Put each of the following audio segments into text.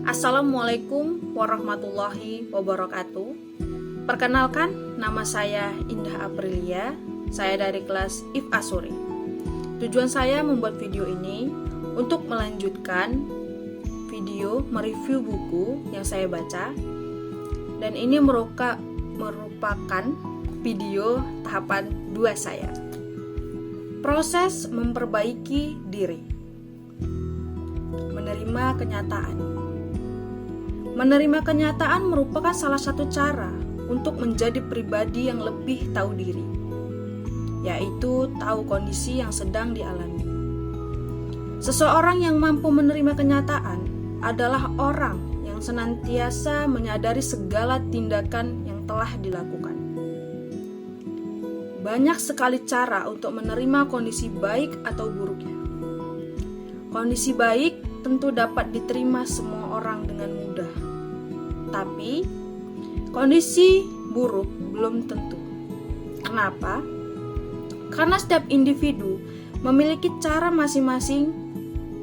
Assalamualaikum warahmatullahi wabarakatuh. Perkenalkan, nama saya Indah Aprilia. Saya dari kelas IF Asuri. Tujuan saya membuat video ini untuk melanjutkan video mereview buku yang saya baca. Dan ini merupakan video tahapan 2 saya. Proses memperbaiki diri. Menerima kenyataan. Menerima kenyataan merupakan salah satu cara untuk menjadi pribadi yang lebih tahu diri, yaitu tahu kondisi yang sedang dialami. Seseorang yang mampu menerima kenyataan adalah orang yang senantiasa menyadari segala tindakan yang telah dilakukan. Banyak sekali cara untuk menerima kondisi baik atau buruknya. Kondisi baik tentu dapat diterima semua orang dengan mudah. Tapi, kondisi buruk belum tentu. Kenapa? Karena setiap individu memiliki cara masing-masing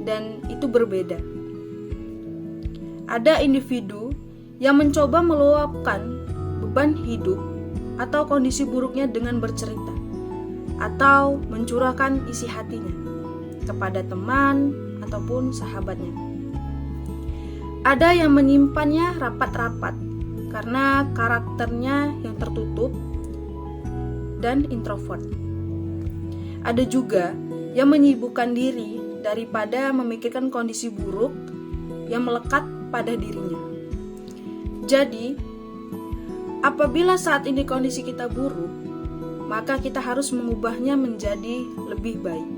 dan itu berbeda. Ada individu yang mencoba meluapkan beban hidup atau kondisi buruknya dengan bercerita atau mencurahkan isi hatinya kepada teman ataupun sahabatnya. Ada yang menyimpannya rapat-rapat karena karakternya yang tertutup dan introvert. Ada juga yang menyibukkan diri daripada memikirkan kondisi buruk yang melekat pada dirinya. Jadi, apabila saat ini kondisi kita buruk, maka kita harus mengubahnya menjadi lebih baik.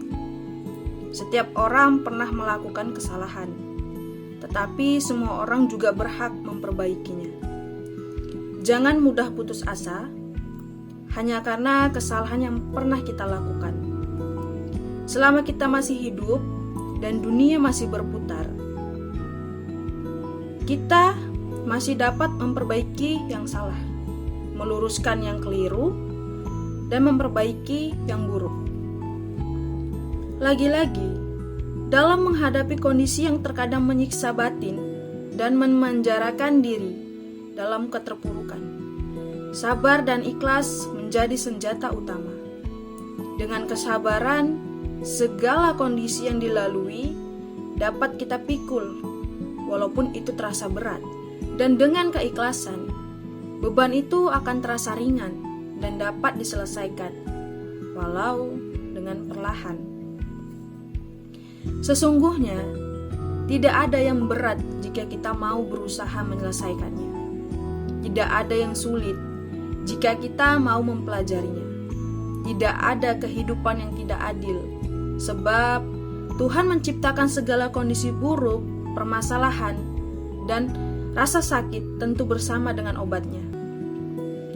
Setiap orang pernah melakukan kesalahan, tetapi semua orang juga berhak memperbaikinya. Jangan mudah putus asa hanya karena kesalahan yang pernah kita lakukan. Selama kita masih hidup dan dunia masih berputar, kita masih dapat memperbaiki yang salah, meluruskan yang keliru, dan memperbaiki yang buruk. Lagi-lagi, dalam menghadapi kondisi yang terkadang menyiksa batin dan memenjarakan diri dalam keterpurukan, sabar dan ikhlas menjadi senjata utama. Dengan kesabaran, segala kondisi yang dilalui dapat kita pikul, walaupun itu terasa berat. Dan dengan keikhlasan, beban itu akan terasa ringan dan dapat diselesaikan, walau dengan perlahan. Sesungguhnya, tidak ada yang berat jika kita mau berusaha menyelesaikannya. Tidak ada yang sulit jika kita mau mempelajarinya. Tidak ada kehidupan yang tidak adil, sebab Tuhan menciptakan segala kondisi buruk, permasalahan, dan rasa sakit tentu bersama dengan obatnya.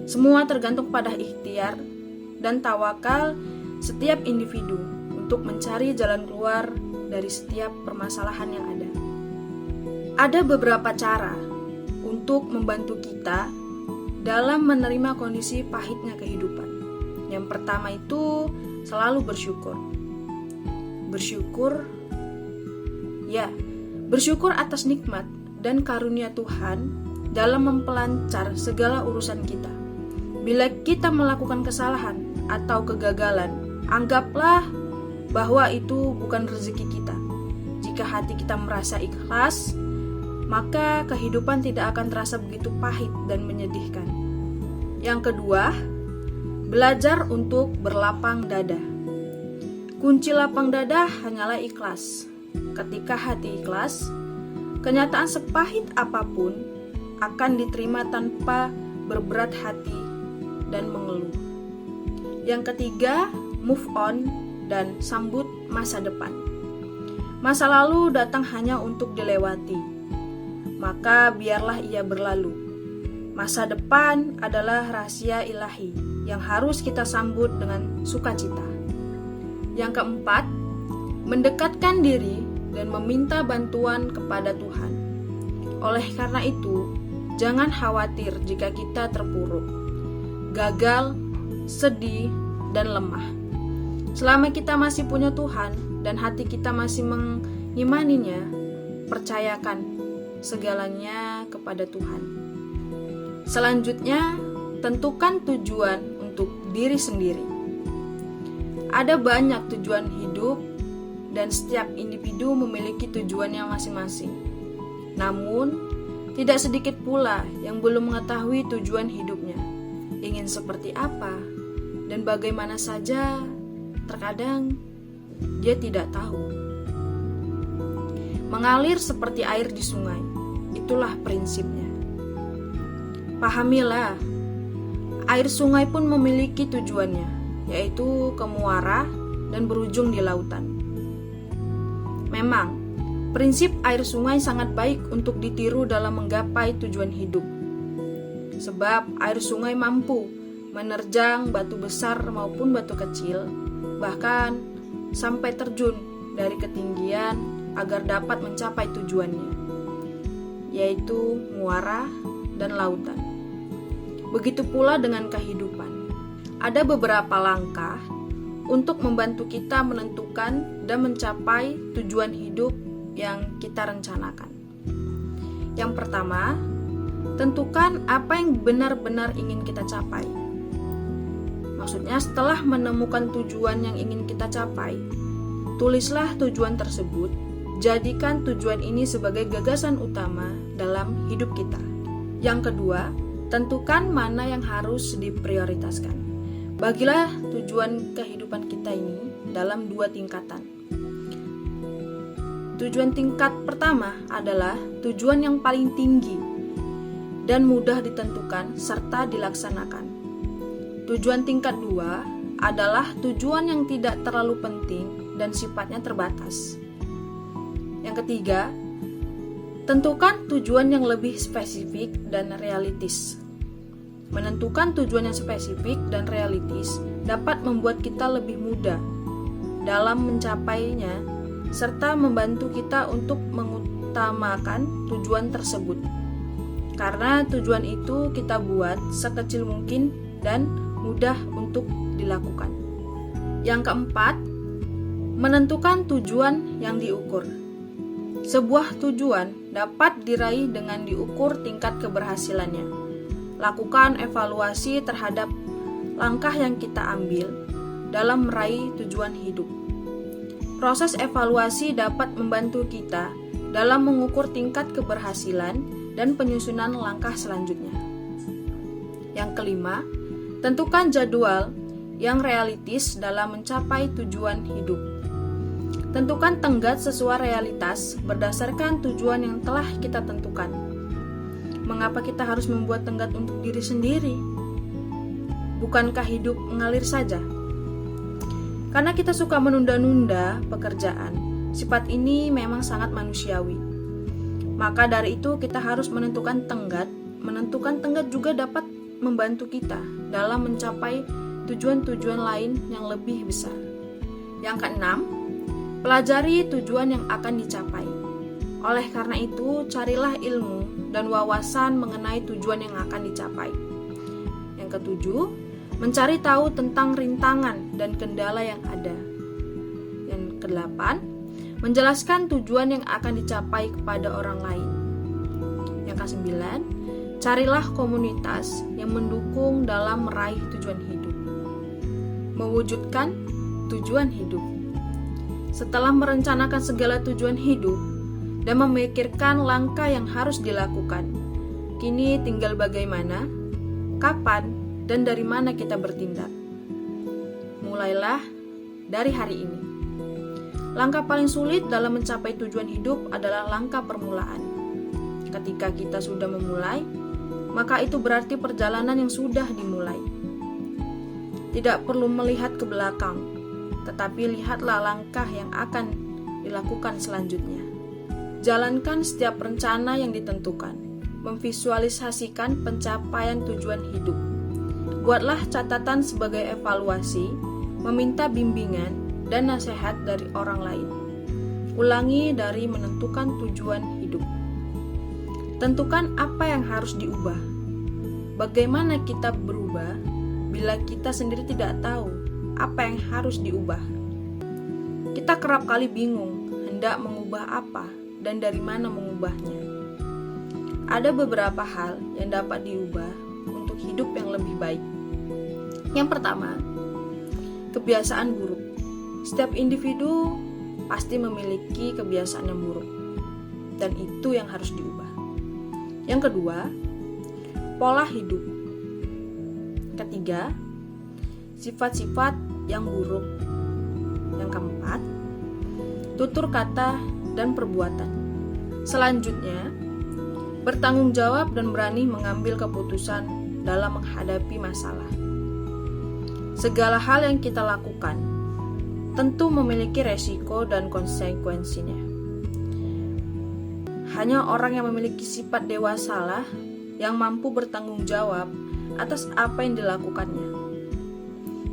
Semua tergantung pada ikhtiar dan tawakal setiap individu untuk mencari jalan keluar dari setiap permasalahan yang ada. Ada beberapa cara untuk membantu kita dalam menerima kondisi pahitnya kehidupan. Yang pertama itu selalu bersyukur. Bersyukur atas nikmat dan karunia Tuhan dalam mempelancar segala urusan kita. Bila kita melakukan kesalahan atau kegagalan, anggaplah bahwa itu bukan rezeki kita. Jika hati kita merasa ikhlas, maka kehidupan tidak akan terasa begitu pahit dan menyedihkan. Yang kedua, belajar untuk berlapang dada. Kunci lapang dada hanyalah ikhlas. Ketika hati ikhlas, kenyataan sepahit apapun akan diterima tanpa berberat hati dan mengeluh. Yang ketiga, move on dan sambut masa depan. Masa lalu datang hanya untuk dilewati, maka biarlah ia berlalu. Masa depan adalah rahasia ilahi yang harus kita sambut dengan sukacita. Yang keempat, mendekatkan diri dan meminta bantuan kepada Tuhan. Oleh karena itu, jangan khawatir jika kita terpuruk, gagal, sedih, dan lemah. Selama kita masih punya Tuhan dan hati kita masih mengimaninya, percayakan segalanya kepada Tuhan. Selanjutnya, tentukan tujuan untuk diri sendiri. Ada banyak tujuan hidup dan setiap individu memiliki tujuannya masing-masing. Namun, tidak sedikit pula yang belum mengetahui tujuan hidupnya, ingin seperti apa, dan bagaimana saja. Terkadang dia tidak tahu. Mengalir seperti air di sungai, itulah prinsipnya. Pahamilah, air sungai pun memiliki tujuannya, yaitu ke muara dan berujung di lautan. Memang, prinsip air sungai sangat baik untuk ditiru dalam menggapai tujuan hidup. Sebab air sungai mampu menerjang batu besar maupun batu kecil, bahkan sampai terjun dari ketinggian agar dapat mencapai tujuannya, yaitu muara dan lautan. Begitu pula dengan kehidupan. Ada beberapa langkah untuk membantu kita menentukan dan mencapai tujuan hidup yang kita rencanakan. Yang pertama, tentukan apa yang benar-benar ingin kita capai. Maksudnya, setelah menemukan tujuan yang ingin kita capai, tulislah tujuan tersebut, jadikan tujuan ini sebagai gagasan utama dalam hidup kita. Yang kedua, tentukan mana yang harus diprioritaskan. Bagilah tujuan kehidupan kita ini dalam 2 tingkatan. Tujuan tingkat pertama adalah tujuan yang paling tinggi dan mudah ditentukan serta dilaksanakan. Tujuan tingkat 2 adalah tujuan yang tidak terlalu penting dan sifatnya terbatas. Yang ketiga, tentukan tujuan yang lebih spesifik dan realistis. Menentukan tujuan yang spesifik dan realistis dapat membuat kita lebih mudah dalam mencapainya serta membantu kita untuk mengutamakan tujuan tersebut. Karena tujuan itu kita buat sekecil mungkin dan mudah untuk dilakukan. Yang keempat, menentukan tujuan yang diukur. Sebuah tujuan dapat diraih dengan diukur tingkat keberhasilannya. Lakukan evaluasi terhadap langkah yang kita ambil dalam meraih tujuan hidup. Proses evaluasi dapat membantu kita dalam mengukur tingkat keberhasilan dan penyusunan langkah selanjutnya. Yang kelima, tentukan jadwal yang realistis dalam mencapai tujuan hidup. Tentukan tenggat sesuai realitas berdasarkan tujuan yang telah kita tentukan. Mengapa kita harus membuat tenggat untuk diri sendiri? Bukankah hidup mengalir saja? Karena kita suka menunda-nunda pekerjaan, sifat ini memang sangat manusiawi. Maka dari itu kita harus menentukan tenggat. Menentukan tenggat juga dapat membantu kita dalam mencapai tujuan-tujuan lain yang lebih besar. Yang keenam, pelajari tujuan yang akan dicapai. Oleh karena itu, carilah ilmu dan wawasan mengenai tujuan yang akan dicapai. Yang ketujuh, mencari tahu tentang rintangan dan kendala yang ada. Yang kedelapan, menjelaskan tujuan yang akan dicapai kepada orang lain. Yang kesembilan, carilah komunitas yang mendukung dalam meraih tujuan hidup. Mewujudkan tujuan hidup. Setelah merencanakan segala tujuan hidup dan memikirkan langkah yang harus dilakukan, kini tinggal bagaimana, kapan, dan dari mana kita bertindak. Mulailah dari hari ini. Langkah paling sulit dalam mencapai tujuan hidup adalah langkah permulaan. Ketika kita sudah memulai, maka itu berarti perjalanan yang sudah dimulai. Tidak perlu melihat ke belakang, tetapi lihatlah langkah yang akan dilakukan selanjutnya. Jalankan setiap rencana yang ditentukan, memvisualisasikan pencapaian tujuan hidup. Buatlah catatan sebagai evaluasi, meminta bimbingan dan nasihat dari orang lain. Ulangi dari menentukan tujuan hidup. Tentukan apa yang harus diubah. Bagaimana kita berubah bila kita sendiri tidak tahu apa yang harus diubah? Kita kerap kali bingung hendak mengubah apa dan dari mana mengubahnya. ada beberapa hal yang dapat diubah untuk hidup yang lebih baik. Yang pertama, kebiasaan buruk. Setiap individu pasti memiliki kebiasaan yang buruk, dan itu yang harus diubah. Yang kedua, pola hidup. Ketiga, sifat-sifat yang buruk. Yang keempat, tutur kata dan perbuatan. Selanjutnya, bertanggung jawab dan berani mengambil keputusan dalam menghadapi masalah. Segala hal yang kita lakukan tentu memiliki resiko dan konsekuensinya. Hanya orang yang memiliki sifat dewasalah yang mampu bertanggung jawab atas apa yang dilakukannya.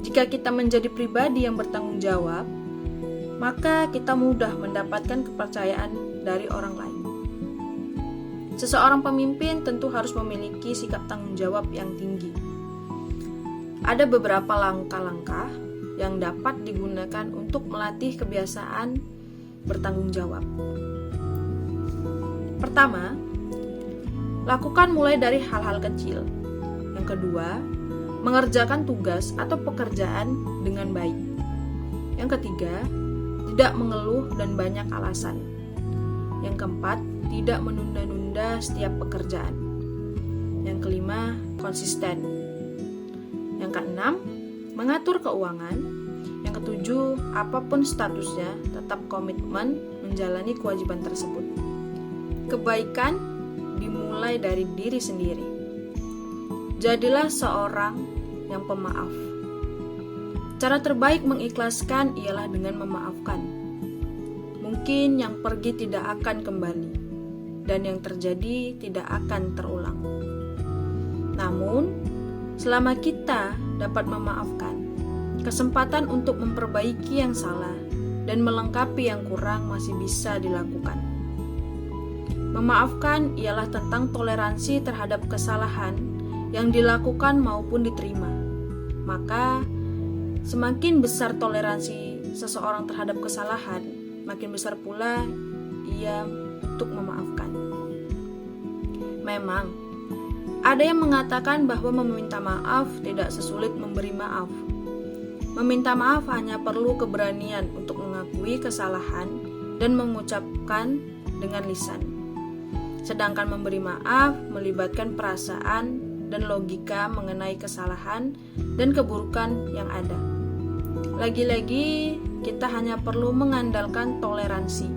Jika kita menjadi pribadi yang bertanggung jawab, maka kita mudah mendapatkan kepercayaan dari orang lain. Seseorang pemimpin tentu harus memiliki sikap tanggung jawab yang tinggi. Ada beberapa langkah-langkah yang dapat digunakan untuk melatih kebiasaan bertanggung jawab. Pertama, lakukan mulai dari hal-hal kecil. Yang kedua, mengerjakan tugas atau pekerjaan dengan baik. Yang ketiga, tidak mengeluh dan banyak alasan. Yang keempat, tidak menunda-nunda setiap pekerjaan. Yang kelima, konsisten. Yang keenam, mengatur keuangan. Yang ketujuh, apapun statusnya, tetap komitmen menjalani kewajiban tersebut. Kebaikan dimulai dari diri sendiri. Jadilah seorang yang pemaaf. Cara terbaik mengikhlaskan ialah dengan memaafkan. Mungkin yang pergi tidak akan kembali, dan yang terjadi tidak akan terulang. Namun, selama kita dapat memaafkan, kesempatan untuk memperbaiki yang salah dan melengkapi yang kurang masih bisa dilakukan. Memaafkan ialah tentang toleransi terhadap kesalahan yang dilakukan maupun diterima. Maka, semakin besar toleransi seseorang terhadap kesalahan, makin besar pula ia untuk memaafkan. Memang, ada yang mengatakan bahwa meminta maaf tidak sesulit memberi maaf. Meminta maaf hanya perlu keberanian untuk mengakui kesalahan dan mengucapkan dengan lisan. Sedangkan memberi maaf melibatkan perasaan dan logika mengenai kesalahan dan keburukan yang ada. Lagi-lagi, kita hanya perlu mengandalkan toleransi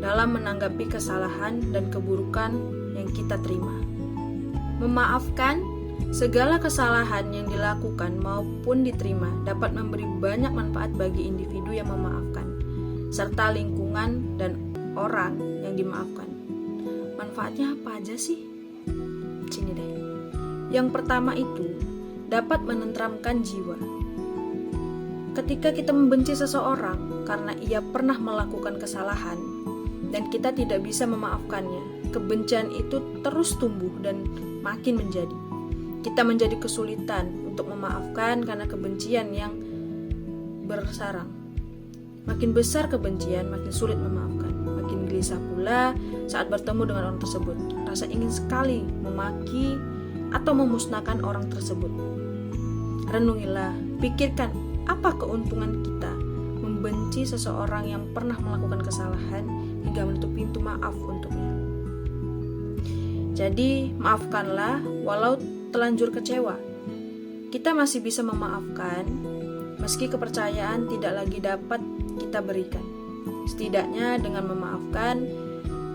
dalam menanggapi kesalahan dan keburukan yang kita terima. Memaafkan segala kesalahan yang dilakukan maupun diterima dapat memberi banyak manfaat bagi individu yang memaafkan, serta lingkungan dan orang yang dimaafkan. Manfaatnya apa aja sih? Sini deh. Yang pertama itu dapat menenteramkan jiwa. Ketika kita membenci seseorang karena ia pernah melakukan kesalahan dan kita tidak bisa memaafkannya, kebencian itu terus tumbuh dan makin menjadi. Kita menjadi kesulitan untuk memaafkan karena kebencian yang bersarang. Makin besar kebencian, makin sulit memaafkan. Makin gelisah pula saat bertemu dengan orang tersebut. Rasa ingin sekali memaki atau memusnahkan orang tersebut. Renungilah, pikirkan apa keuntungan kita membenci seseorang yang pernah melakukan kesalahan hingga menutup pintu maaf untuknya. Jadi, maafkanlah walau telanjur kecewa. Kita masih bisa memaafkan meski kepercayaan tidak lagi dapat kita berikan. Setidaknya dengan memaafkan,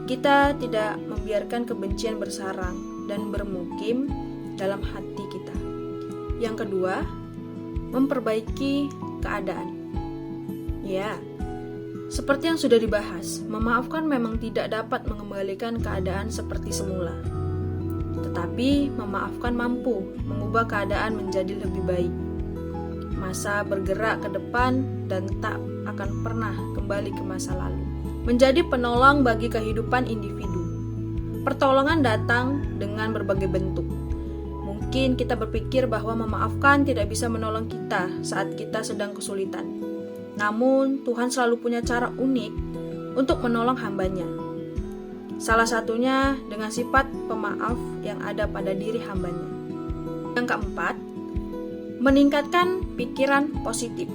kita tidak membiarkan kebencian bersarang dan bermukim dalam hati kita. Yang kedua, memperbaiki keadaan. Ya, seperti yang sudah dibahas, memaafkan memang tidak dapat mengembalikan keadaan seperti semula. Tetapi memaafkan mampu mengubah keadaan menjadi lebih baik. Masa bergerak ke depan dan tak akan pernah kembali ke masa lalu. Menjadi penolong bagi kehidupan individu. Pertolongan datang dengan berbagai bentuk. Mungkin kita berpikir bahwa memaafkan tidak bisa menolong kita saat kita sedang kesulitan. Namun, Tuhan selalu punya cara unik untuk menolong hamba-Nya. Salah satunya dengan sifat pemaaf yang ada pada diri hambanya. Yang keempat, meningkatkan pikiran positif.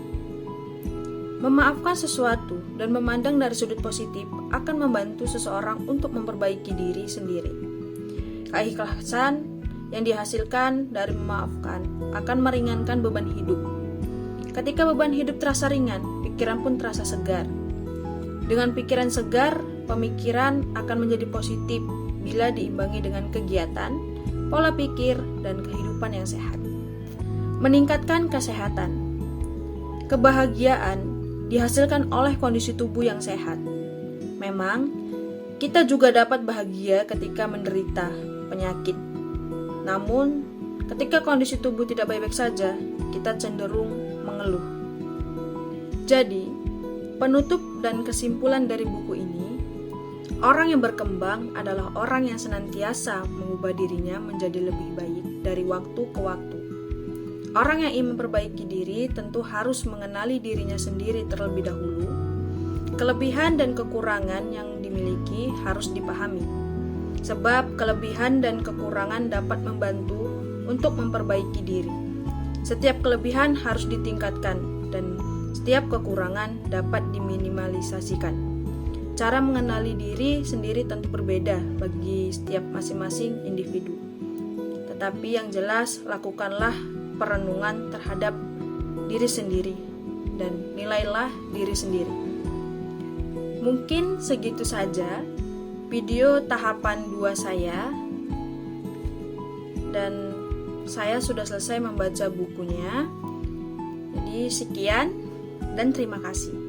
Memaafkan sesuatu dan memandang dari sudut positif akan membantu seseorang untuk memperbaiki diri sendiri. Keikhlasan yang dihasilkan dari memaafkan akan meringankan beban hidup. Ketika beban hidup terasa ringan, pikiran pun terasa segar. Dengan pikiran segar, pemikiran akan menjadi positif bila diimbangi dengan kegiatan, pola pikir, dan kehidupan yang sehat. Meningkatkan kesehatan. Kebahagiaan dihasilkan oleh kondisi tubuh yang sehat. Memang, kita juga dapat bahagia ketika menderita penyakit. Namun, ketika kondisi tubuh tidak baik-baik saja, kita cenderung mengeluh. Jadi, penutup dan kesimpulan dari buku ini, orang yang berkembang adalah orang yang senantiasa mengubah dirinya menjadi lebih baik dari waktu ke waktu. Orang yang ingin memperbaiki diri tentu harus mengenali dirinya sendiri terlebih dahulu. Kelebihan dan kekurangan yang dimiliki harus dipahami, sebab kelebihan dan kekurangan dapat membantu untuk memperbaiki diri. Setiap kelebihan harus ditingkatkan dan setiap kekurangan dapat diminimalisasikan. Cara mengenali diri sendiri tentu berbeda bagi setiap masing-masing individu. Tetapi yang jelas, lakukanlah perenungan terhadap diri sendiri dan nilailah diri sendiri. Mungkin segitu saja video tahapan 2 saya, dan saya sudah selesai membaca bukunya. Jadi sekian dan terima kasih.